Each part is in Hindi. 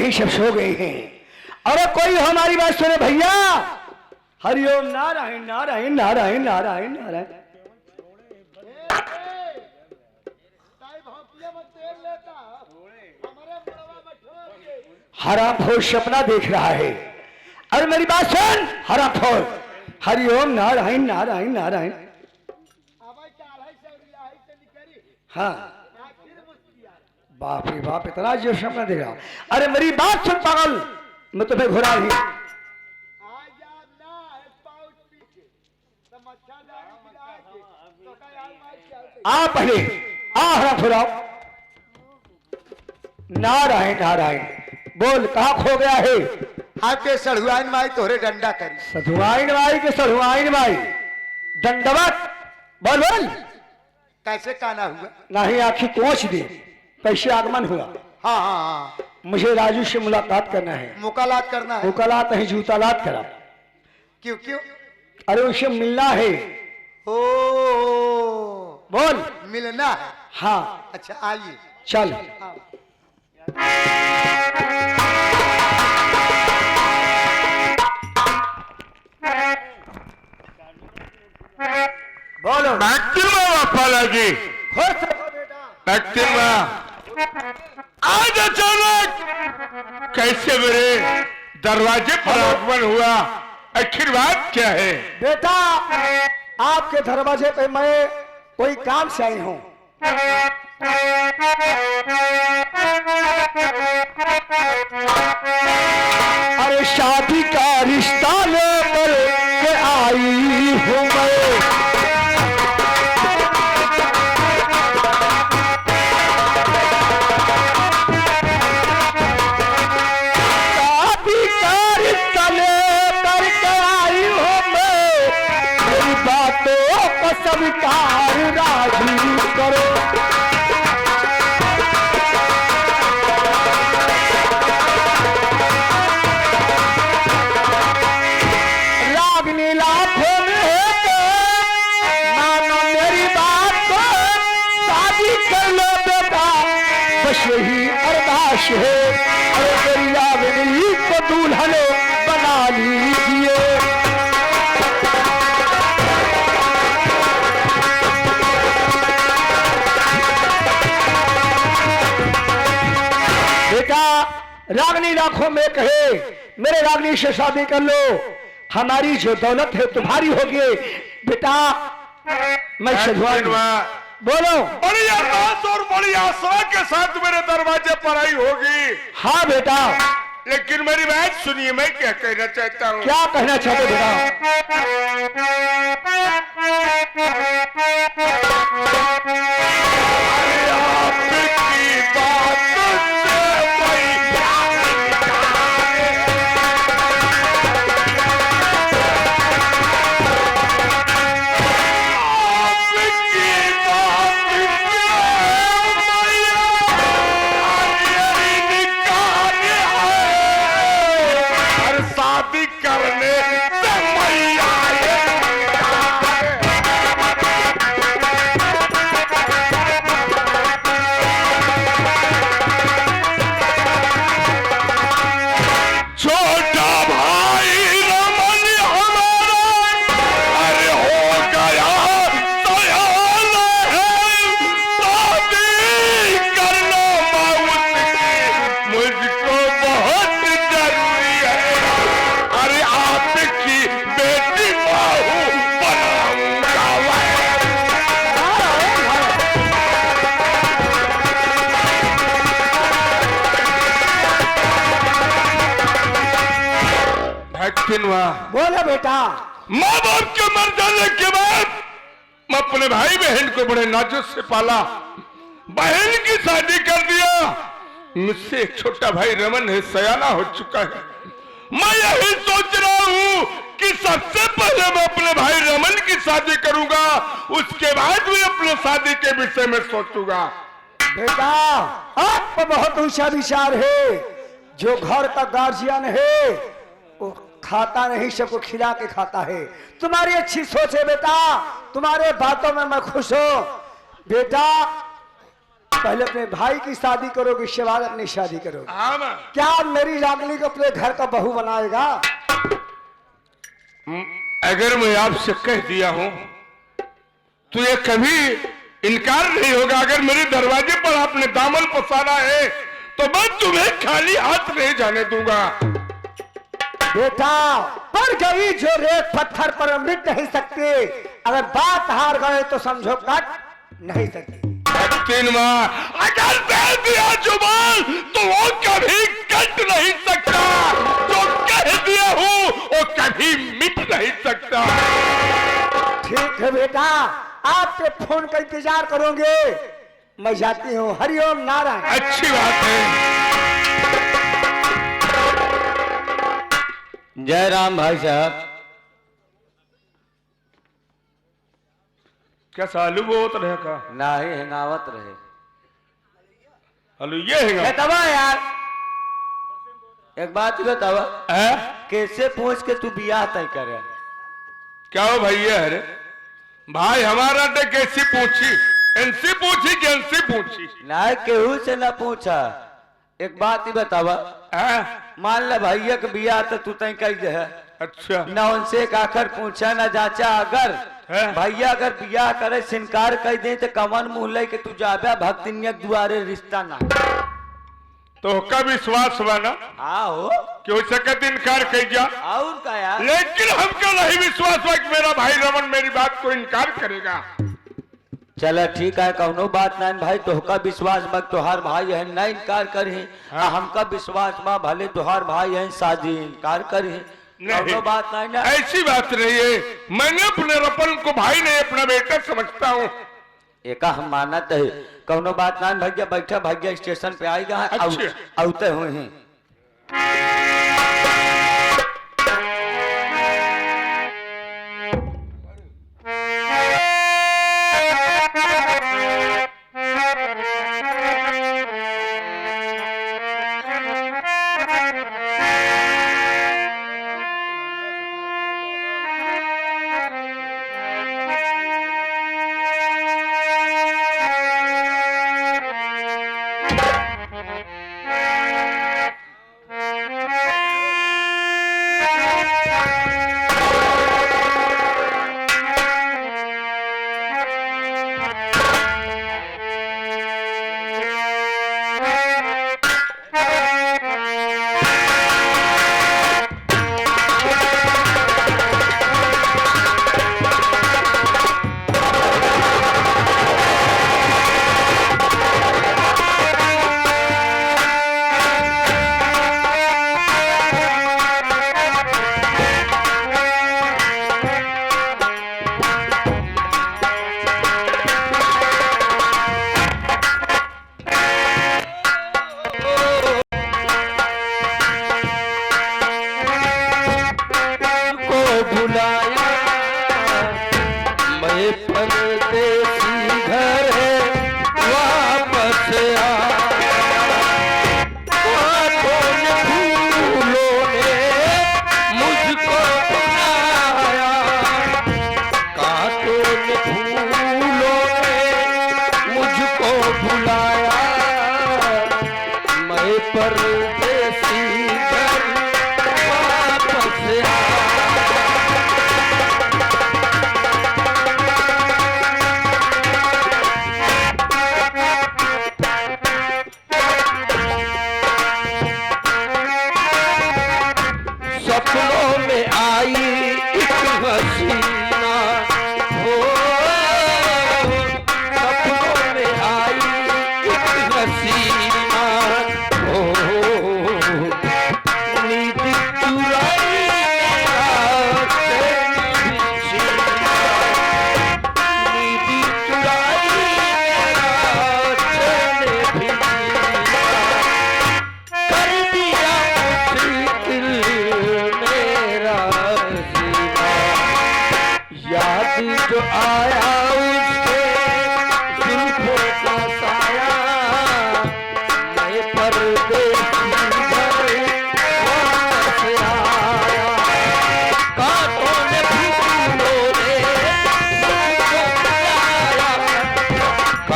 नहीं, सब सो गए हैं। अरे कोई हमारी बात सुने भैया। हरिओम नारायण नारायण नारायण नारायण नारायण। हरामखोर सपना देख रहा है। अरे मेरी बात सुन हरामखोर। हरिओम नारायण नारायण नारायण। हाँ बाप रे बाप, इतना जो सपना देख रहा। अरे मेरी बात सुन पागल, मैं तुम्हें घुरा ही। आ पहले आ हरामखोर आओ। नारायण नारायण। बोल कहाँ खो गया है? आपके सढ़ुआइन माई तोहरे डंडा करी। सधुआइन माई के सधुआइन माई दंडवत। बोल बोल कैसे काना हुआ? नहीं आखिर कोच दे। कैसे आगमन हुआ? हाँ हाँ हाँ, मुझे राजू से मुलाकात करना है। मुकालात करना है। मुकालात नहीं, जूतालात करा। क्यों क्यों? अरे उसे मिलना है। ओ बोल। मिलना है। हाँ अच्छा आइए। चल। बोलो। बापा जी खुश हो आज अचानक कैसे मेरे दरवाजे पर आगमन हुआ? आखिर बात क्या है? बेटा आपके दरवाजे पे मैं कोई काम से आई हूँ। अरे शादी का रिश्ता लेकर के आई हूँ मैं। शादी का रिश्ता लेकर के आई हूँ मैं। मेरी बातों को स्वीकार राजी करो। रागनी लाखों में है, मानो मेरी बात को, शादी कर लो बेटा, बस यही अरदास है। अरे मेरी रागनी को दुल्हन बना लीजिए। बेटा रागनी लाखों में कहे मेरे रागनी से शादी कर लो, हमारी जो दौलत है तुम्हारी होगी। बेटा मैं सधुआइन। बोलो। बड़ी आस और बड़ी आशा के साथ मेरे दरवाजे पर आई होगी। हाँ बेटा। लेकिन मेरी बात सुनिए, मैं क्या कहना चाहता हूँ। क्या कहना चाहते बेटा? आपकी बात शादी करने से मैया छोटा भाई रमन हमारा अरे हो गया दयाल है। शादी करना मौत की मुझको बहुत जरूरी है। अरे आपकी बेटी बहू बनाऊंगा मैं। बोलो बेटा। माँ बाप के मर जाने के बाद मैं अपने भाई बहन को बड़े नाजुक से पाला, बहन की शादी कर दिया। मुझसे एक छोटा भाई रमन है, सयाना हो चुका है। मैं यही सोच रहा हूँ कि सबसे पहले मैं अपने भाई रमन की शादी करूंगा, उसके बाद भी अपने शादी के विषय में सोचूंगा। बेटा आपका बहुत ऊंचा विचार है। जो घर का गार्जियन है वो खाता नहीं, सबको खिला के खाता है। तुम्हारी अच्छी सोच है बेटा, तुम्हारे बातों में मैं खुश हूं। बेटा पहले अपने भाई की शादी करोगे, इसके बाद अपनी शादी करोगे। हाँ माँ। क्या मेरी रागनी को अपने घर का बहू बनाएगा? अगर मैं आपसे कह दिया हूं तो ये कभी इनकार नहीं होगा। अगर मेरे दरवाजे पर आपने दामन पसारा है तो मैं तुम्हें खाली हाथ नहीं जाने दूंगा। बेटा, पर गई जो रेत पत्थर पर मिट नहीं सकते, अगर बात हार गए तो समझो कट नहीं सकती। तीन माँ, अगर दे दिया जुबान तो वो कभी कट नहीं सकता। जो कह दिया हूं वो कभी मिट नहीं सकता। ठीक है बेटा, आपके फोन का इंतजार करोगे। मैं जाती हूँ। हरिओम नारायण। अच्छी बात है। जय राम भाई साहब। क्या सालू बहुत रहे का? ना ही हिंगावत रहे। हलो ये है तबा यार, एक बात बतावा, है? कैसे पूछ के तू बियाह तय करे? क्या हो भैया? अरे भाई हमारा तो कैसी पूछी, इनसे पूछी कि इनसे पूछी? ना केहू से ना पूछा। एक बात ही बतावा, मान ले भैया के बियाह तो तू तय कही दे है। अच्छा। ना उनसे आकर पूछा ना जांचा। अगर भैया अगर बियाह करे से इनकार कर दे तो कमन मुंह ले के तू जाबे भक्तिनिया दुआरे रिश्ता ना तो का विश्वास हुआ ना? आओ कि हो सकत इनकार कर जा। और का यार, लेकिन हमको नहीं विश्वास हुआ कि मेरा भाई रमन मेरी बात को इनकार करेगा। चला ठीक है, कौनो बात नहीं भाई। तोहका विश्वास मत, तोहार भाई है नहीं इनकार करे। हमका विश्वास बा, भले तोहार भाई है शादी इनकार करे। कौनो बात नहीं ना। ऐसी बात नहीं है। मैंने अपने रपन को भाई नहीं अपना बेटा समझता हूँ। एक हम मानत है, कौनो बात नहीं भैया। बैठा भैया स्टेशन पे आएगा। अच्छा। आते हुए हैं।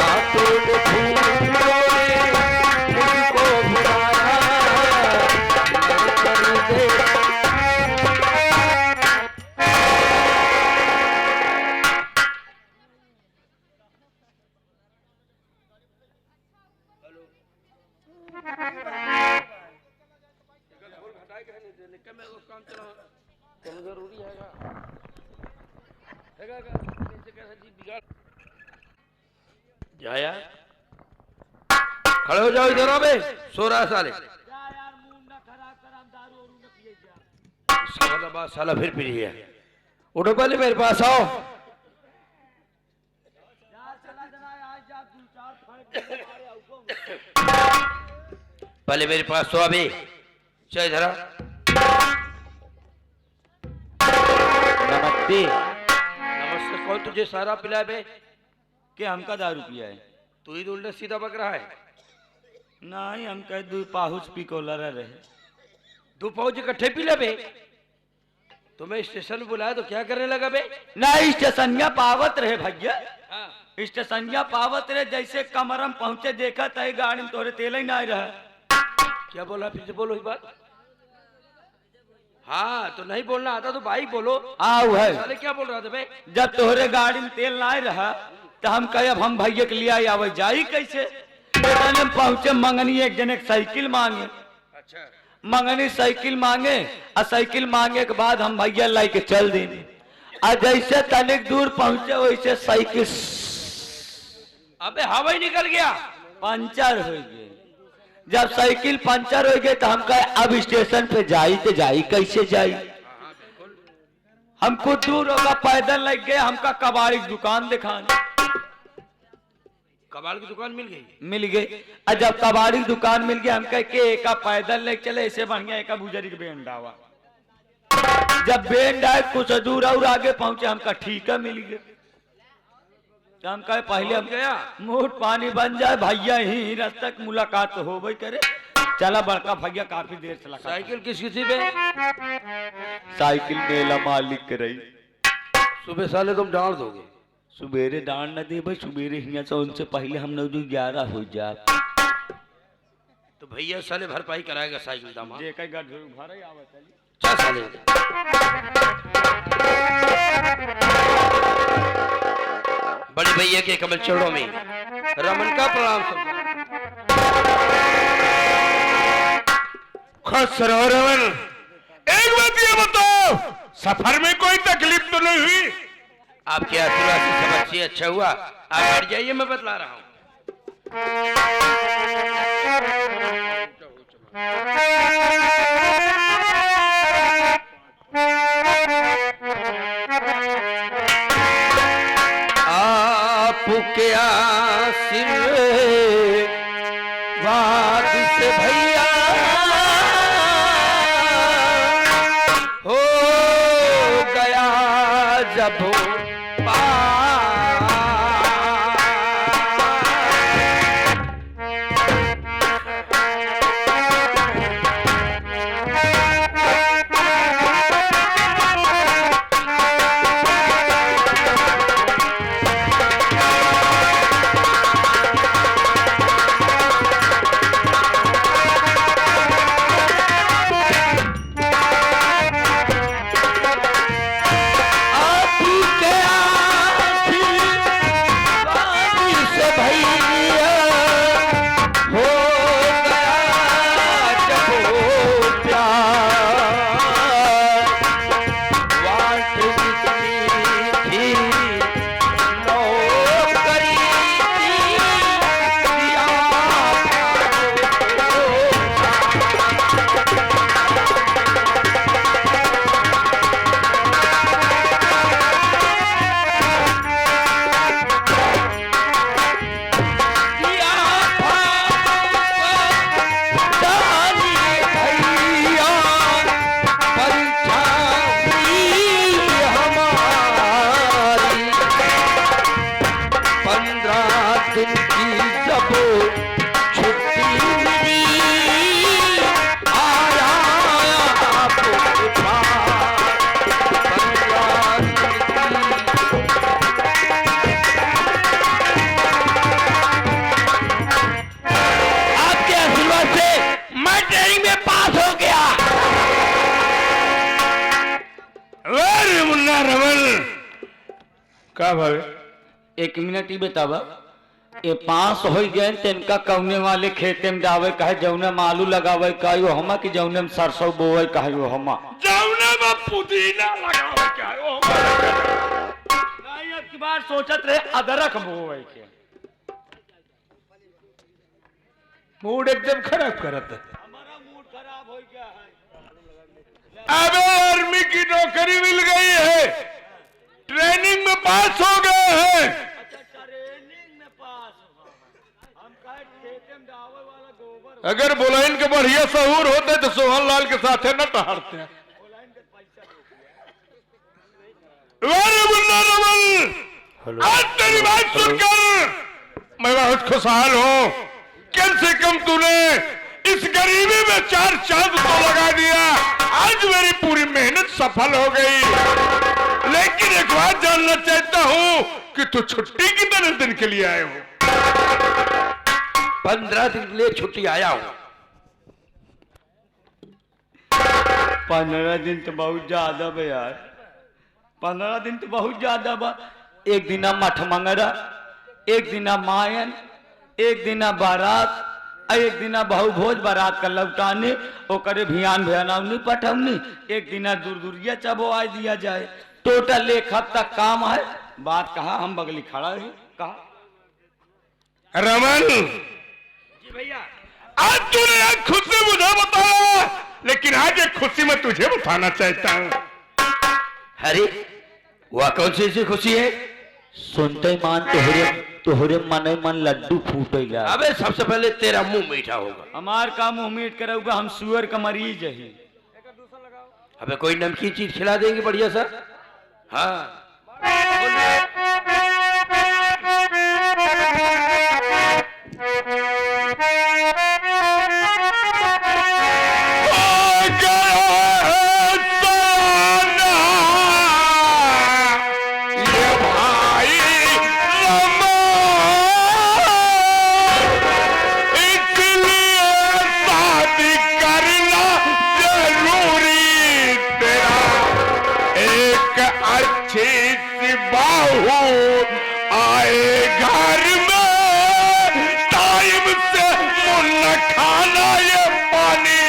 कांटों ने जा यार, खड़े हो जाओ इधर। अबे सो रहा है साले। इसका मतलब बात साला फिर पी है। उठो पहले मेरे पास आओ। पहले मेरे पास तो अभी चल जरा। नमस्ते। नमस्ते। कौन तुझे सारा पिलाए बे? के हमका दारू पिया है? तू ही तो उल्टा सीधा बक रहा है। नहीं, हम कह दू पाहुच पी को लड़ा रहे। दो पाउच इकट्ठे पी ले बे। तुम्हें स्टेशन में बुलाया तो क्या करने लगा बे? नहीं, स्टेशनिया पावत रहे भैया। हाँ। स्टेशनिया पावत रहे, जैसे कमरम पहुंचे देखा तय गाड़ी में तोरे तेल ही नहीं रहा। क्या बोला? फिर से बोलो ये बात। हाँ तो नहीं बोलना आता तो भाई बोलो। आओ है। साले क्या बोल रहा था बे? जब तोहरे गाड़ी में तेल नहीं रहा तो हम कहे अब हम भैया के लिए आवे जाई कैसे। स्टेशन में पहुंचे, मंगनी एक जने साइकिल मांगे। अच्छा। मंगनी साइकिल मांगे और साइकिल मांगे के बाद हम भैया लाई के चल दी। और जैसे तनिक दूर पहुंचे वैसे साइकिल अबे हवा ही निकल गया। पंचर हो गए। जब साइकिल पंचर हो गए तो हम कहे अब स्टेशन पे जाई तो जाई कैसे जाई। हमको दूर होगा, पैदल लग गए। हमका कबाड़ी की दुकान दिखाने। कबाड़ की दुकान मिल गई? मिल गई। और जब कबाड़ी की दुकान मिल गया हम कहे कि एक पैदल ले चले, ऐसे बढ़िया एक बुजरी के बेंड आवा। जब बेंड आए कुछ दूर और आगे पहुंचे, हमका ठीक है मिल गया। तो हम कहे पहले हम गया मुंह पानी बन जाए भैया, ही रास्ता की मुलाकात हो गई करे। चला बड़का भैया काफी देर से लगा। साइकिल किसकी थी बे? साइकिल मेला मालिक के रही। सुबह साले तुम डांट दोगे। सुबेरे डांड न दे भाई, सुबेरे हियां से उनसे पहले हम 9:11 हो जाए। तो भैया साले भरपाई कराएगा साइकिल दामा। जे कई गाड़ी भरा ही आवे चली। चल साले। बड़े भैया के कमल चरणों में रमन का प्रणाम सब। खुश रहो रमन। एक बात ये बताओ, सफर में कोई तकलीफ तो नहीं हुई? आपके आशीर्वाद से सब अच्छी अच्छा हुआ। आप बैठ जाइए, मैं बतला रहा हूँ। आपके आशीर्वाद से भैया हो गया जब का भावे? एक मिनट ही बतावा, ये पास हो गए तिनका कौने वाले खेते में जावे कहे जौने में आलू लगावे कहो हमा कि जौने में सरसों बोवे कहो हमा। जौने में पुदीना लगाओ क्या ओ नहीं अब की बार सोचत रहे अदरक बोए के मूड एकदम खराब करत है। हमारा मूड खराब हो गया है। अबे आर्मी की नौकरी मिल गई है, ट्रेनिंग में पास हो गए हैं। अच्छा ट्रेनिंग में पास हुआ। हम कहे खेते में डावे वाला गोबर अगर बुलाइन के बढ़िया सहूर होते तो सोहन लाल के साथ न टहरते हैं। अरे मुन्ना रमन, आज तेरी बात सुनकर मैं बहुत खुशहाल हूँ। कम से कम तूने इस गरीबी में 4 चांद तो लगा दिया। आज मेरी पूरी मेहनत सफल हो गई। लेकिन एक बात जानना चाहता हूँ कि तू छुट्टी कितने दिन के लिए आए हो? 15 दिन के लिए छुट्टी आया हूँ। 15 दिन तो बहुत ज्यादा बा यार। 15 दिन तो बहुत ज्यादा बा। एक दिन मठ मंगरा, एक दिन मायन, एक दिन बारात, एक दिन बहु भोज बारात का लौटाने, ओकरे भियान भयानवनी पठवनी, एक दिन दूर चबो आ दिया जाए। टोटल 1 हफ्ता काम है। बात कहा हम बगली खड़ा है कहा रमन, जी भैया। आज तूने एक खुशी मुझे बताया, लेकिन आज एक खुशी मैं तुझे बताना चाहता हूँ। अरे वह कौन सी ऐसी खुशी है? सुनते मान तोहरे मन मन लड्डू फूटे। अबे सबसे पहले तेरा मुंह मीठा होगा। हमार का मुंह मीट करोगा, हम सुअर का मरीज ही। अबे कोई नमकीन चीज खिला देंगे बढ़िया सा। हाँ आए घर में टाइम से मुन्ना खाना ये पानी।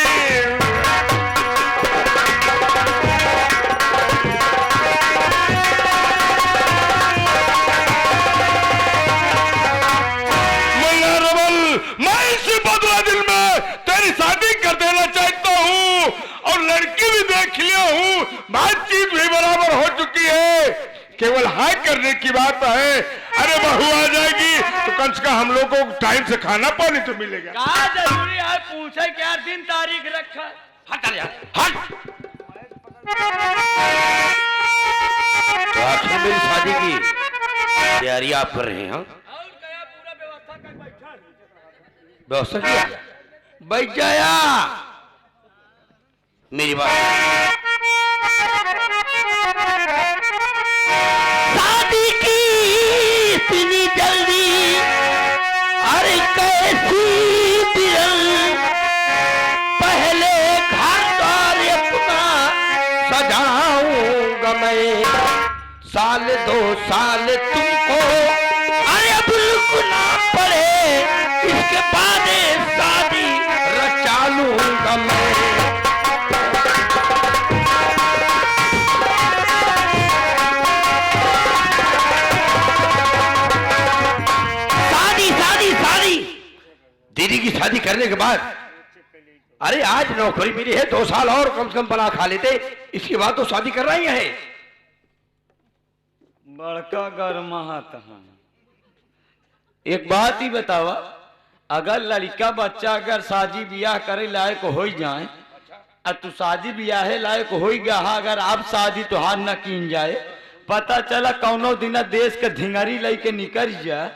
मुन्ना रमन, मैं इसी 15 दिन में तेरी शादी कर देना चाहता हूँ और लड़की भी देख लिया हूँ। बातचीत भी बराबर हो चुकी है, केवल हाँ करने की बात है। अरे बहू आ जाएगी तो कम से कम हम लोग को टाइम से खाना पानी तो मिलेगा। क्या जरूरी है पूछे क्या दिन तारीख रखा है? हट यार हट। तो आखिर मेरी शादी की तैयारी आप कर रहे हैं? हाँ और गया पूरा व्यवस्था कर बैठा है। व्यवस्था किया, बैठ जाया मेरी बात। शादी की इतनी जल्दी, अरे कैसी बिरल, पहले घर द्वार अपना सजाऊंगा मैं। साल 2 साल तुमको अरे अब रुकना पड़े, इसके बाद शादी रचा लूंगा मैं। दीदी की शादी करने के बाद, अरे आज नौकरी मिली है, 2 साल और कम से कम बना खा लेते, इसके बाद तो शादी कर रही है। बड़का गरमाहत है। एक बात ही बतावा, अगर लड़का बच्चा अगर शादी ब्याह करे लायक हो जाए, और तू शादी ब्याह लायक हो गया, अगर आप शादी तुहार न कीन जाए, पता चला कौनो दिन देश के धिंगरी लेके निकल जाए,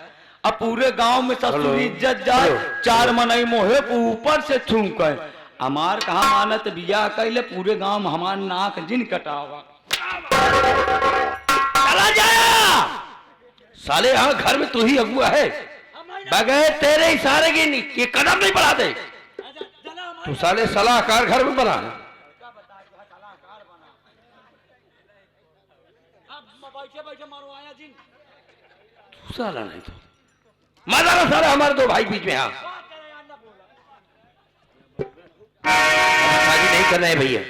अब पूरे गांव में ससुर इज्जत जाए, 4 मनई मोहे ऊपर से थूक। हमार कहा मानत बियाह कैले, पूरे गांव में हमार नाक जिन कटावा। चला जाया साले, यहाँ घर में तू ही अगुआ है, बगैर तेरे इशारे की कदम नहीं बढ़ाते। तू साले सलाहकार घर में बना है। तू साला नहीं तो मजा ना साला, हमारे 2 भाई बीच में। हाँ शादी नहीं करना है भैया,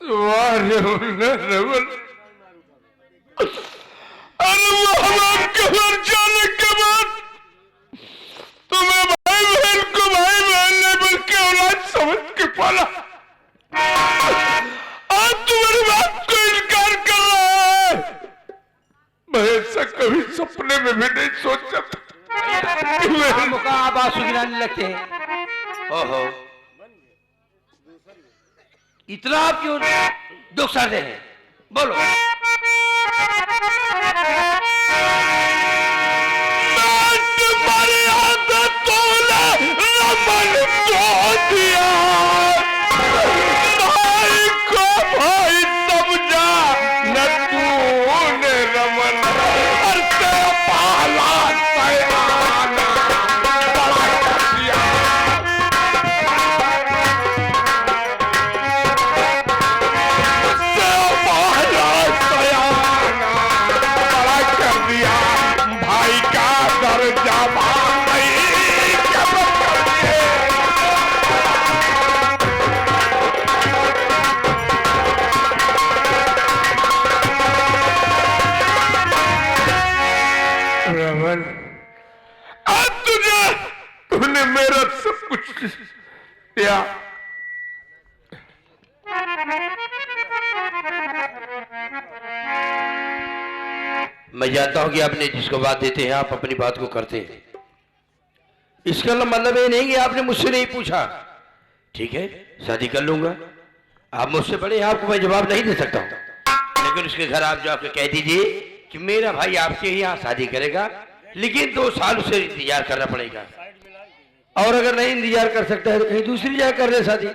वाह रमन, अरे वो हम घर जाने के बाद तुम्हें भाई बहन को भाई बहन ने बल्कि औलाद समझ के पाला, आज तुम्हारी बात को इनकार कर रहा है। मैं ऐसा कभी सपने में भी नहीं सोचा था कि मैं आवाज सुनाने लगते हैं। ओहो, इतना आप क्यों दुख सहते हैं? बोलो। तुम्हारी आदतों ने रमन को दिया, भाई को भाई समझा न तूने रमन, करते पाला सयाना बड़ा कर दिया। भाई का दर्जा भाई रमन, आज तूने मेरा सब कुछ दिया। मैं जानता हूं कि आपने जिसको बात देते हैं आप अपनी बात को करते हैं। इसका मतलब ये नहीं कि आपने मुझसे नहीं पूछा। ठीक है, शादी कर लूंगा, आप मुझसे बड़े हैं, आपको मैं जवाब नहीं दे सकता हूं, लेकिन उसके घर आप जाकर कह दीजिए कि मेरा भाई आपके यहाँ शादी करेगा, लेकिन 2 साल उसे इंतजार करना पड़ेगा। और अगर नहीं इंतजार कर सकता है तो कहीं दूसरी जगह कर ले शादी।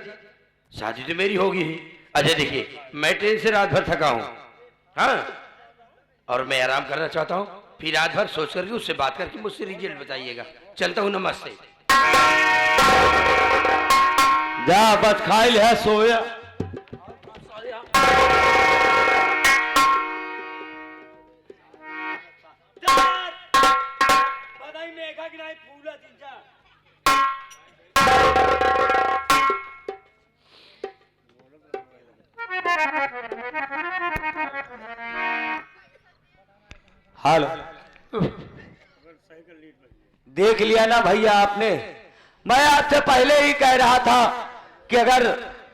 शादी तो मेरी होगी ही। अच्छा देखिए, मैं ट्रेन से रात भर थका हूं, हाँ, और मैं आराम करना चाहता हूं, फिर रात भर सोच करके उससे बात करके मुझसे रिजल्ट बताइएगा। चलता हूं, नमस्ते। जा बस खाइल है सोया। हाल देख लिया ना भैया आपने। मैं आपसे पहले ही कह रहा था कि अगर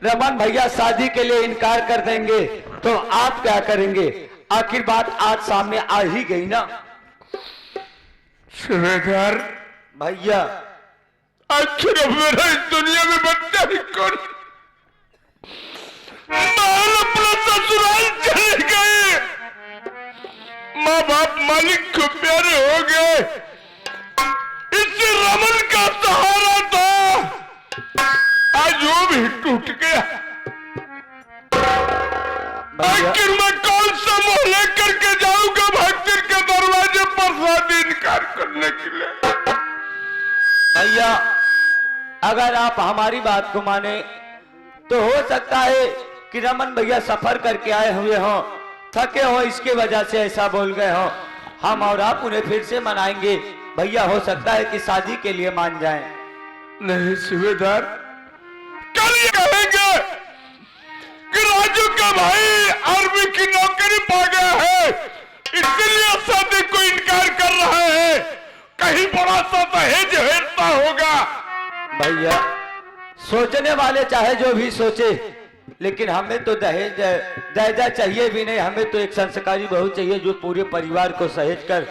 रमन भैया शादी के लिए इनकार कर देंगे तो आप क्या करेंगे। आखिर बात आज सामने आ ही गई ना सूबेदार। भैया। आखिर अब मेरा इस दुनिया में बच्चा ही कौन। माल अपना ससुराल चले गए, माँ बाप मालिक को प्यारे हो गए, इससे रमन का सहारा था, आज वो भी टूट गया। आखिर मैं कौन सा मुंह लेकर के जाऊंगा भक्ति के दरवाजे पर शादी इनकार करने के लिए। भैया अगर आप हमारी बात को माने तो हो सकता है कि रमन भैया सफर करके आए हुए हों, थके हो, इसके वजह से ऐसा बोल गए हो। हम और आप उन्हें फिर से मनाएंगे। भैया हो सकता है कि शादी के लिए मान जाएं। नहीं सूबेदार, कल ये कहेंगे कि राजू का भाई आर्मी की नौकरी पा गया है, इसलिए शादी को इनकार कर रहा है, कहीं बड़ा सा दहेज हेरता होगा। भैया सोचने वाले चाहे जो भी सोचे, लेकिन हमें तो दहेज दहेजा चाहिए भी नहीं। हमें तो एक संस्कारी बहू चाहिए जो पूरे परिवार को सहेज कर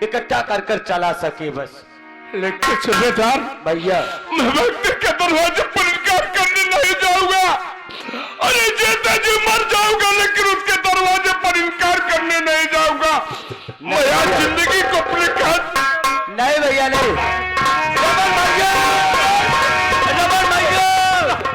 इकट्ठा कर कर चला सके बस। लेकिन सूबेदार भैया मैं भक्ति के दरवाजे पर